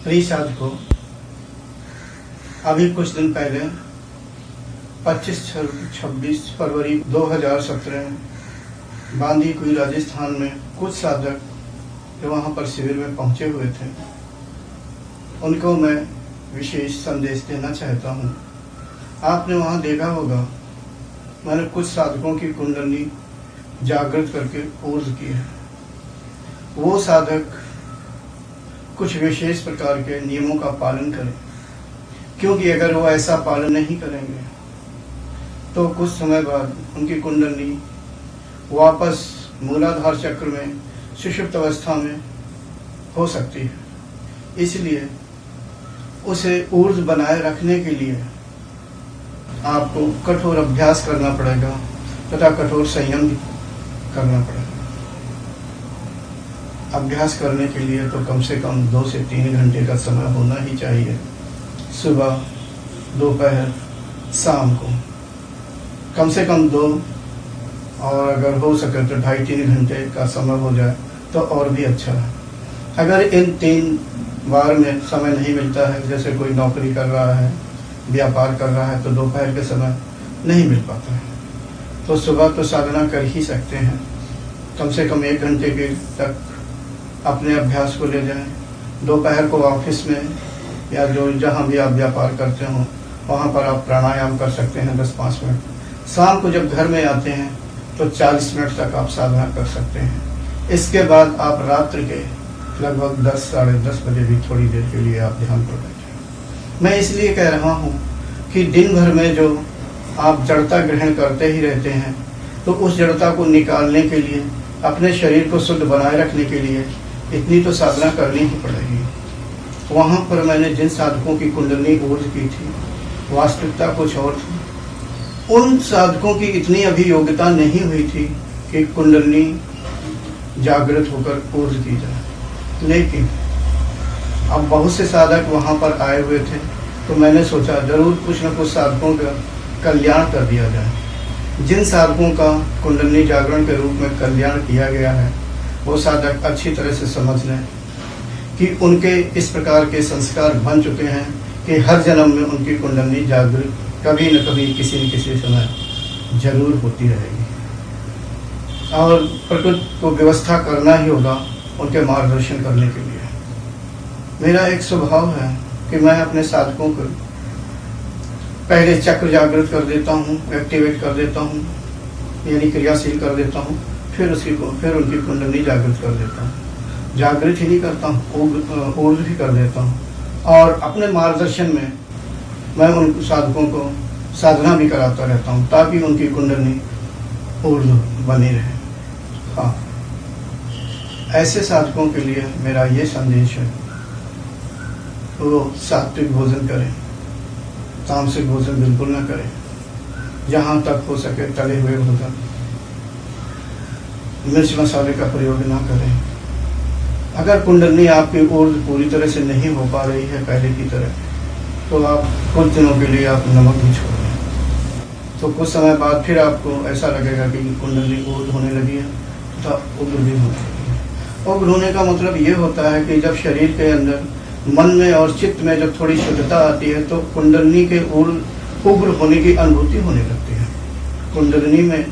प्रिय साधकों, अभी कुछ दिन पहले 25-26 फरवरी 2017 बांदी कुई राजस्थान में कुछ साधक जो वहाँ पर शिविर में पहुँचे हुए थे, उनको मैं विशेष संदेश देना चाहता हूँ। आपने वहाँ देखा होगा, मैंने कुछ साधकों की कुंडली जागृत करके ऊर्ज की है। वो साधक कुछ विशेष प्रकार के नियमों का पालन करें, क्योंकि अगर वो ऐसा पालन नहीं करेंगे तो कुछ समय बाद उनकी कुंडली वापस मूलाधार चक्र में सुषुप्त अवस्था में हो सकती है। इसलिए उसे ऊर्ज बनाए रखने के लिए आपको कठोर अभ्यास करना पड़ेगा तथा कठोर संयम करना पड़ेगा। अभ्यास करने के लिए तो कम से कम 2 से 3 घंटे का समय होना ही चाहिए। सुबह, दोपहर, शाम को कम से कम 2, और अगर हो सके तो 2.5-3 घंटे का समय हो जाए तो और भी अच्छा है। अगर इन 3 बार में समय नहीं मिलता है, जैसे कोई नौकरी कर रहा है, व्यापार कर रहा है, तो दोपहर के समय नहीं मिल पाता है, तो सुबह तो साधना कर ही सकते हैं। कम से कम 1 घंटे के तक अपने अभ्यास को ले जाएं। दोपहर को ऑफिस में या जो जहाँ भी आप व्यापार करते हो वहाँ पर आप प्राणायाम कर सकते हैं 10-5 मिनट। शाम को जब घर में आते हैं तो 40 मिनट तक आप साधना कर सकते हैं। इसके बाद आप रात्रि के लगभग 10-10:30 बजे भी थोड़ी देर के लिए आप ध्यान कर बैठें। मैं इसलिए कह रहा हूँ कि दिन भर में जो आप जड़ता ग्रहण करते ही रहते हैं, तो उस जड़ता को निकालने के लिए, अपने शरीर को शुद्ध बनाए रखने के लिए इतनी तो साधना करनी ही पड़ेगी। वहाँ पर मैंने जिन साधकों की कुंडली ऊर्ज की थी, वास्तविकता कुछ और थी। उन साधकों की इतनी अभी योग्यता नहीं हुई थी कि कुंडली जागृत होकर ऊर्ज की जाए, लेकिन अब बहुत से साधक वहाँ पर आए हुए थे, तो मैंने सोचा जरूर कुछ न कुछ साधकों का कल्याण कर दिया जाए। जिन साधकों का कुंडली जागरण के रूप में कल्याण किया गया है, वो साधक अच्छी तरह से समझ लें कि उनके इस प्रकार के संस्कार बन चुके हैं कि हर जन्म में उनकी कुंडली जागृत कभी न कभी किसी न किसी समय जरूर होती रहेगी, और प्रकृति को व्यवस्था करना ही होगा उनके मार्गदर्शन करने के लिए। मेरा एक स्वभाव है कि मैं अपने साधकों को पहले चक्र जागृत कर देता हूँ, एक्टिवेट कर देता हूँ, यानी क्रियाशील कर देता हूँ, फिर उनकी कुंडली जागृत कर देता हूँ। जागृत ही नहीं करता हूँ, ऊर्ज भी कर देता हूँ, और अपने मार्गदर्शन में मैं उन साधकों को साधना भी कराता रहता हूँ, ताकि उनकी कुंडली ऊर्ज बनी रहे। हाँ, ऐसे साधकों के लिए मेरा ये संदेश है, वो सात्विक भोजन करें, तामसिक भोजन बिल्कुल न करें। जहाँ तक हो सके तले हुए भोजन, मिर्च मसाले का प्रयोग ना करें। अगर कुंडली आपकी ऊर्ज पूरी तरह से नहीं हो पा रही है पहले की तरह, तो आप कुछ दिनों के लिए आप नमक भी छोड़ दें, तो कुछ समय बाद फिर आपको ऐसा लगेगा कि कुंडली ऊर्ज होने लगी है तथा उग्र भी होने लगी है। उग्र होने का मतलब ये होता है कि जब शरीर के अंदर, मन में और चित्त में जब थोड़ी शुद्धता आती है, तो कुंडली के उग्र होने की अनुभूति होने लगती है। कुंडली में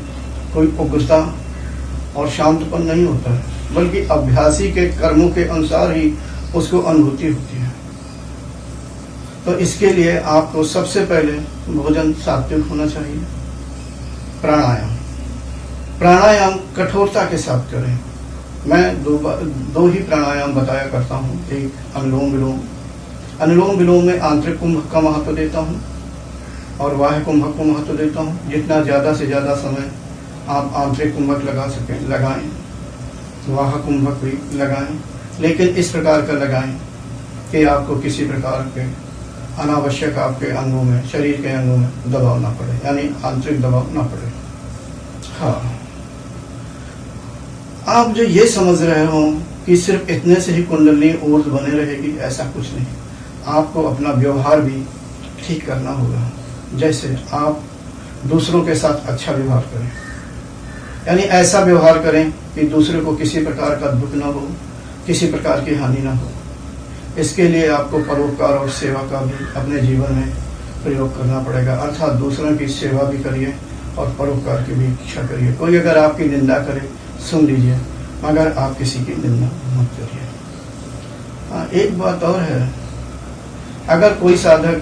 कोई उग्रता और शांतपन नहीं होता है, बल्कि अभ्यासी के कर्मों के अनुसार ही उसको अनुभूति होती है। तो इसके लिए आपको सबसे पहले भोजन सात्विक होना चाहिए। प्राणायाम कठोरता के साथ करें। मैं दो ही प्राणायाम बताया करता हूँ। एक अनुलोम विलोम। अनुलोम विलोम में आंतरिक कुंभक का महत्व देता हूँ और बाह्य कुंभक को महत्व देता हूँ। जितना ज़्यादा से ज़्यादा समय आप आंतरिक कुंभक लगा सकें लगाएं, बाह्य कुंभक भी लगाएं, लेकिन इस प्रकार का लगाएं कि आपको किसी प्रकार के अनावश्यक आपके अंगों में, शरीर के अंगों में दबाव ना पड़े, यानी आंतरिक दबाव ना पड़े। हाँ, आप जो ये समझ रहे हो कि सिर्फ इतने से ही कुंडली ऊर्ज बने रहेगी, ऐसा कुछ नहीं। आपको अपना व्यवहार भी ठीक करना होगा। जैसे आप दूसरों के साथ अच्छा व्यवहार करें, यानी ऐसा व्यवहार करें कि दूसरे को किसी प्रकार का दुख न हो, किसी प्रकार की हानि न हो। इसके लिए आपको परोपकार और सेवा का भी अपने जीवन में प्रयोग करना पड़ेगा, अर्थात दूसरों की सेवा भी करिए और परोपकार की भी इच्छा करिए। कोई अगर आपकी निंदा करे सुन लीजिए, मगर आप किसी की निंदा मत करिए। हाँ, एक बात और है, अगर कोई साधक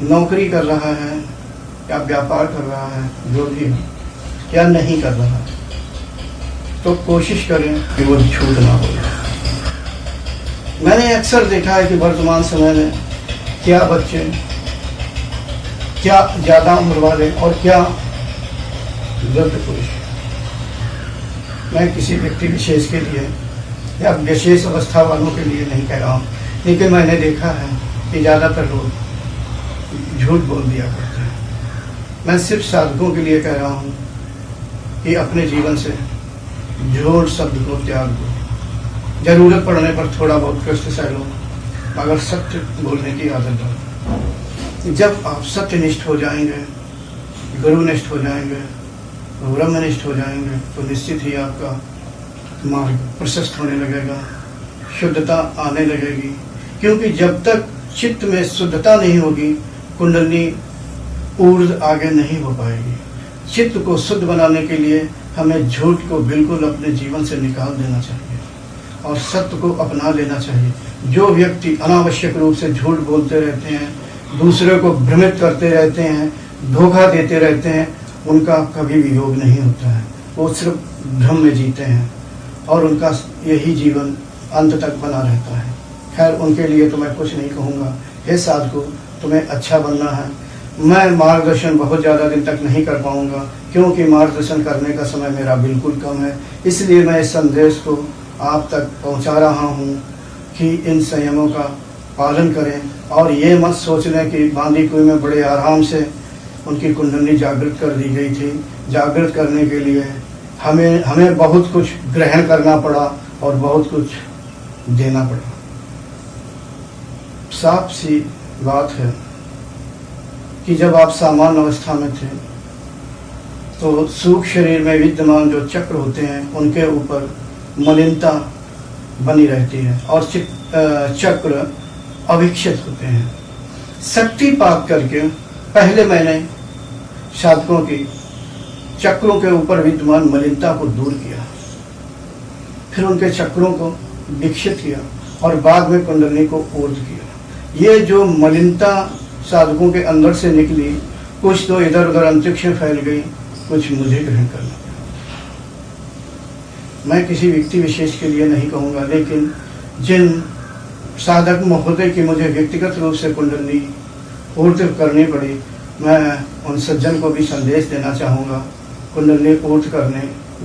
नौकरी कर रहा है या व्यापार कर रहा है, जो भी हो, या नहीं कर रहा है, तो कोशिश करें कि वो झूठ ना बोले। मैंने अक्सर देखा है कि वर्तमान समय में क्या बच्चे, क्या ज़्यादा उम्र वाले और क्या वृद्ध पुरुष, मैं किसी व्यक्ति विशेष के लिए या विशेष अवस्था वालों के लिए नहीं कह रहा हूँ, लेकिन मैंने देखा है कि ज़्यादातर लोग झूठ बोल दिया करते हैं। मैं सिर्फ साधकों के लिए कह रहा हूँ कि अपने जीवन से झूठ शब्द को त्याग दो। जरूरत पड़ने पर थोड़ा बहुत कष्ट सह लो, मगर सत्य बोलने की आदत डालो। जब आप सत्यनिष्ठ हो जाएंगे, गुरुनिष्ठ हो जाएंगे, ब्रह्मनिष्ठ हो जाएंगे, तो निश्चित ही आपका मार्ग प्रशस्त होने लगेगा, शुद्धता आने लगेगी। क्योंकि जब तक चित्त में शुद्धता नहीं होगी, कुंडलिनी ऊर्ध्व आगे नहीं हो पाएगी। चित्त को शुद्ध बनाने के लिए हमें झूठ को बिल्कुल अपने जीवन से निकाल देना चाहिए और सत्य को अपना लेना चाहिए। जो व्यक्ति अनावश्यक रूप से झूठ बोलते रहते हैं, दूसरे को भ्रमित करते रहते हैं, धोखा देते रहते हैं, उनका कभी भी योग नहीं होता है। वो सिर्फ भ्रम में जीते हैं और उनका यही जीवन अंत तक बना रहता है। खैर, उनके लिए तो मैं कुछ नहीं कहूँगा। हे साधको, तुम्हें अच्छा बनना है। मैं मार्गदर्शन बहुत ज़्यादा दिन तक नहीं कर पाऊँगा, क्योंकि मार्गदर्शन करने का समय मेरा बिल्कुल कम है। इसलिए मैं इस संदेश को आप तक पहुँचा रहा हूँ कि इन संयमों का पालन करें और ये मत सोच लें कि बांदी कुएं में बड़े आराम से उनकी कुंडली जागृत कर दी गई थी। जागृत करने के लिए हमें बहुत कुछ ग्रहण करना पड़ा और बहुत कुछ देना पड़ा। साफ सी बात है कि जब आप सामान्य अवस्था में थे तो सूक्ष्म शरीर में विद्यमान जो चक्र होते हैं उनके ऊपर मलिनता बनी रहती है और चक्र अविक्षित होते हैं। शक्तिपात करके पहले मैंने साधकों की चक्रों के ऊपर विद्यमान मलिनता को दूर किया, फिर उनके चक्रों को विकसित किया और बाद में कुंडलिनी को ऊर्ध्व किया। ये जो मलिनता साधकों के अंदर से निकली, कुछ तो इधर उधर अंतरिक्ष में फैल गई, कुछ मुझे ग्रहण करना पड़ा। मैं किसी व्यक्ति विशेष के लिए नहीं कहूँगा, लेकिन जिन साधक महोदय की मुझे व्यक्तिगत रूप से कुंडलिनी ऊर्ध्व करनी पड़ी, मैं उन सज्जन को भी संदेश देना चाहूँगा, कुंडलिनी ऊर्ध्व करने,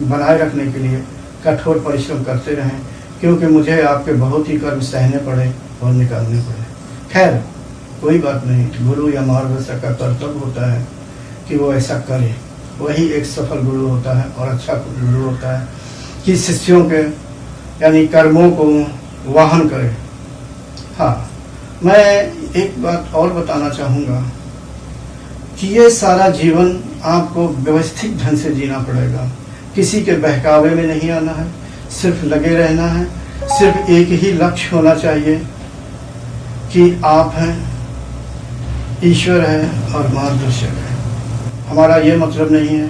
बनाए रखने के लिए कठोर परिश्रम करते रहें, क्योंकि मुझे आपके बहुत ही कर्म सहने पड़े और निकालने पड़े। खैर, कोई बात नहीं, गुरु या मार्गदर्शक का कर्तव्य होता है कि वो ऐसा करे। वही एक सफल गुरु होता है और अच्छा गुरु होता है कि शिष्यों के यानी कर्मों को वाहन करे। हाँ, मैं एक बात और बताना चाहूँगा कि ये सारा जीवन आपको व्यवस्थित ढंग से जीना पड़ेगा। किसी के बहकावे में नहीं आना है, सिर्फ लगे रहना है। सिर्फ एक ही लक्ष्य होना चाहिए कि आप हैं, ईश्वर है और मार्गदर्शक है। हमारा ये मतलब नहीं है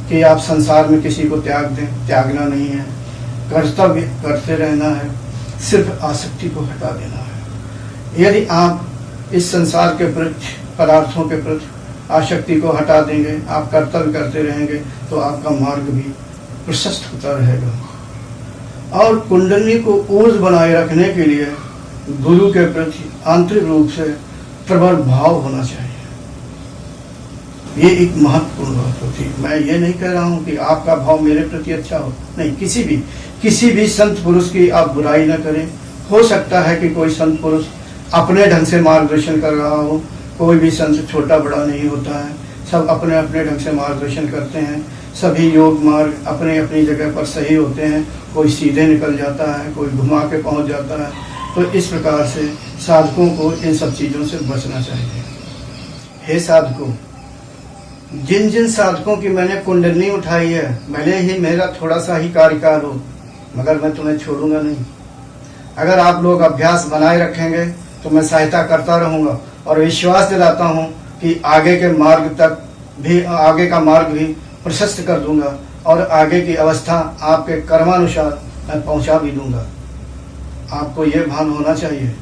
कि आप संसार में किसी को त्याग दें, त्यागना नहीं है। कर्तव्य करते रहना है, सिर्फ आसक्ति को हटा देना है। यदि आप इस संसार के प्रति, पदार्थों के प्रति आसक्ति को हटा देंगे, आप कर्तव्य करते रहेंगे, तो आपका मार्ग भी प्रशस्त होता रहेगा। और कुंडलिनी को ऊर्ध्व बनाए रखने के लिए गुरु के प्रति आंतरिक रूप से प्रबल भाव होना चाहिए। ये एक महत्वपूर्ण बात होती है। मैं ये नहीं कह रहा हूँ कि आपका भाव मेरे प्रति अच्छा हो, नहीं। किसी भी संत पुरुष की आप बुराई न करें। हो सकता है कि कोई संत पुरुष अपने ढंग से मार्गदर्शन कर रहा हो। कोई भी संत छोटा बड़ा नहीं होता है, सब अपने अपने ढंग से मार्गदर्शन करते हैं। सभी योग मार्ग अपने अपनी जगह पर सही होते हैं। कोई सीधे निकल जाता है, कोई घुमा के पहुंच जाता है। तो इस प्रकार से साधकों को इन सब चीज़ों से बचना चाहिए। हे साधकों, जिन जिन साधकों की मैंने कुंडली उठाई है, भले ही मेरा थोड़ा सा ही कार्यकाल हो, मगर मैं तुम्हें छोड़ूंगा नहीं। अगर आप लोग अभ्यास बनाए रखेंगे तो मैं सहायता करता रहूंगा और विश्वास दिलाता हूं कि आगे का मार्ग भी प्रशस्त कर दूंगा और आगे की अवस्था आपके कर्मानुसार मैं पहुंचा भी दूंगा। आपको ये भान होना चाहिए।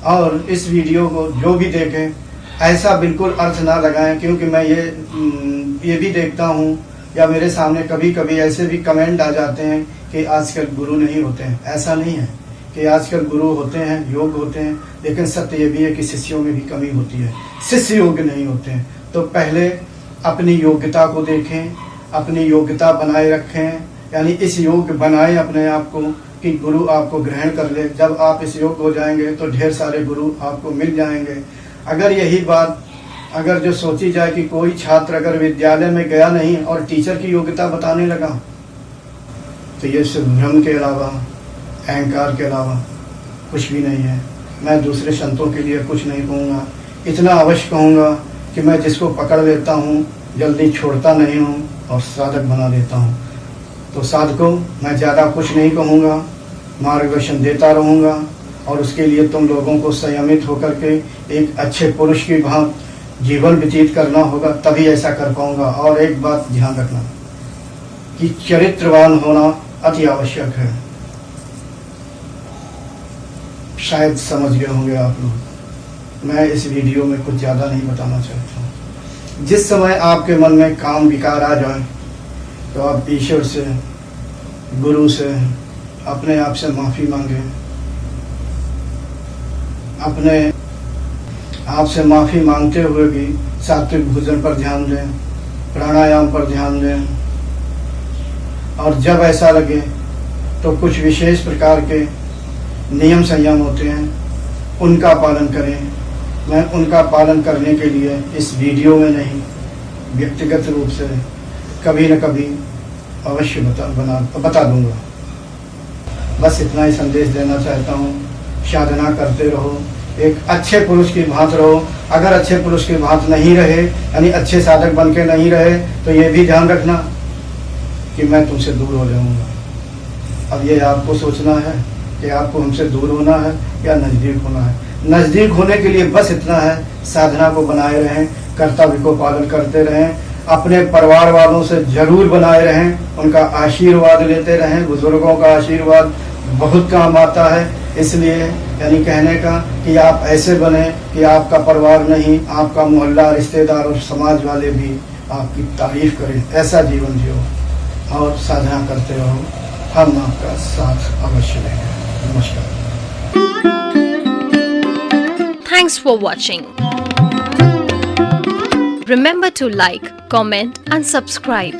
और इस वीडियो को जो भी देखें ऐसा बिल्कुल अर्थ ना लगाएं, क्योंकि मैं ये भी देखता हूँ या मेरे सामने कभी कभी ऐसे भी कमेंट आ जाते हैं कि आजकल गुरु नहीं होते हैं। ऐसा नहीं है कि आजकल गुरु होते हैं, योग होते हैं, लेकिन सत्य ये भी है कि शिष्यों में भी कमी होती है, शिष्य योग्य नहीं होते हैं। तो पहले अपनी योग्यता को देखें, अपनी योग्यता बनाए रखें, यानी इस योग्य बनाए अपने आप को कि गुरु आपको ग्रहण कर ले। जब आप इस योग्य हो जाएंगे तो ढेर सारे गुरु आपको मिल जाएंगे। अगर यही बात अगर जो सोची जाए कि कोई छात्र अगर विद्यालय में गया नहीं और टीचर की योग्यता बताने लगा, तो ये सिर्फ भ्रम के अलावा, अहंकार के अलावा कुछ भी नहीं है। मैं दूसरे संतों के लिए कुछ नहीं कहूँगा, इतना अवश्य कहूँगा कि मैं जिसको पकड़ लेता हूँ जल्दी छोड़ता नहीं हूँ और साधक बना देता हूँ। तो साधकों, मैं ज़्यादा कुछ नहीं कहूँगा, मार्गदर्शन देता रहूँगा और उसके लिए तुम लोगों को संयमित होकर के एक अच्छे पुरुष की भांति जीवन व्यतीत करना होगा, तभी ऐसा कर पाऊँगा। और एक बात ध्यान रखना कि चरित्रवान होना अति आवश्यक है। शायद समझ गए होंगे आप लोग। मैं इस वीडियो में कुछ ज़्यादा नहीं बताना चाहता हूँ। जिस समय आपके मन में काम विकार आ जाए तो आप ईश्वर से, गुरु से, अपने आप से माफ़ी मांगे, अपने आप से माफ़ी मांगते हुए भी सात्विक भोजन पर ध्यान दें, प्राणायाम पर ध्यान दें। और जब ऐसा लगे तो कुछ विशेष प्रकार के नियम संयम होते हैं, उनका पालन करें। मैं उनका पालन करने के लिए इस वीडियो में नहीं, व्यक्तिगत रूप से कभी न कभी अवश्य बता दूंगा। बस इतना ही संदेश देना चाहता हूँ। साधना करते रहो, एक अच्छे पुरुष की भांति रहो। अगर अच्छे पुरुष की भांति नहीं रहे, यानी अच्छे साधक बन के नहीं रहे, तो ये भी ध्यान रखना कि मैं तुमसे दूर हो जाऊंगा। अब ये आपको सोचना है कि आपको हमसे दूर होना है या नज़दीक होना है। नज़दीक होने के लिए बस इतना है, साधना को बनाए रहें, कर्तव्य को पालन करते रहें, अपने परिवार वालों से जरूर बनाए रहें, उनका आशीर्वाद लेते रहें। बुजुर्गों का आशीर्वाद बहुत काम आता है। इसलिए यानी कहने का कि आप ऐसे बने कि आपका परिवार नहीं, आपका मोहल्ला, रिश्तेदार और समाज वाले भी आपकी तारीफ करें। ऐसा जीवन जियो और साधना करते रहो। हम आपका साथ अवश्य देंगे। नमस्कार। Thanks for watching. Remember to like, comment and subscribe.